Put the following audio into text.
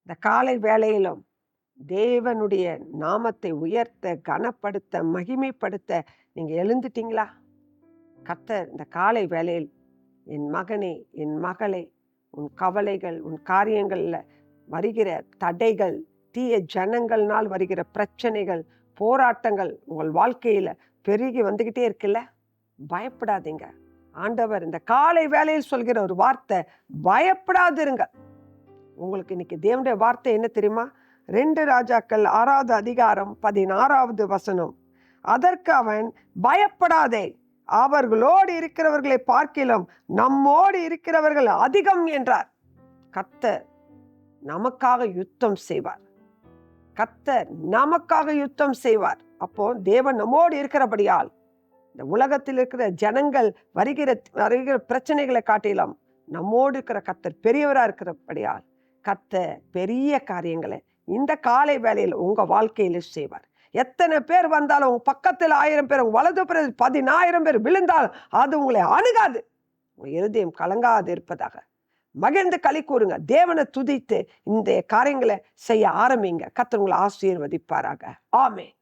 இந்த காலை வேளையிலும் தேவனுடைய நாமத்தை உயர்த்த, கனப்படுத்த, மகிமைப்படுத்த நீங்க எழுந்துட்டீங்களா? கர்த்தர் இந்த காலை வேளையில் என் மகனே, என் மகளே, உன் கவலைகள், உன் காரியங்கள்ல வருகிற தடைகள், தீய ஜனங்கள்னால் வருகிற பிரச்சனைகள், போராட்டங்கள் உங்கள் வாழ்க்கையில பெருகி வந்துகிட்டே இருக்குல்ல? பயப்படாதீங்க. ஆண்டவர் இந்த காலை வேளையில் சொல்கிற ஒரு வார்த்தை, பயப்படாதிருங்க. உங்களுக்கு இன்னைக்கு தேவனுடைய வார்த்தை என்ன தெரியுமா? 2 ராஜாக்கள் 6வது அதிகாரம் 16வது வசனம். அதற்கு அவன், பயப்படாதே, அவர்களோடு இருக்கிறவர்களை பார்க்கிலும் நம்மோடு இருக்கிறவர்கள் அதிகம் என்றார். கர்த்தர் நமக்காக யுத்தம் செய்வார். கர்த்தர் நமக்காக யுத்தம் செய்வார். அப்போ தேவன் நம்மோடு இருக்கிறபடியால் இந்த உலகத்தில் இருக்கிற ஜனங்கள் வருகிற பிரச்சனைகளை காட்டிலும் நம்மோடு இருக்கிற கர்த்தர் பெரியவரா இருக்கிறபடியால் கர்த்தர் பெரிய காரியங்களை இந்த காலை வேளையில் உங்க வாழ்க்கையில செய்வார். எத்தனை பேர் வந்தாலும், உங்க பக்கத்தில் 1000 பேர், உங்க வலது புறத்தில் 10,000 பேர் விழுந்தாலும் அது உங்களை அணுகாது. உங்க இருதயம் கலங்காது இருப்பதாக மகிழ்ந்து களி கூறுங்க. தேவனை துதித்து இந்த காரியங்களை செய்ய ஆரம்பிங்க. கர்த்தர் உங்களை ஆசீர்வதிப்பாராக. ஆமென்.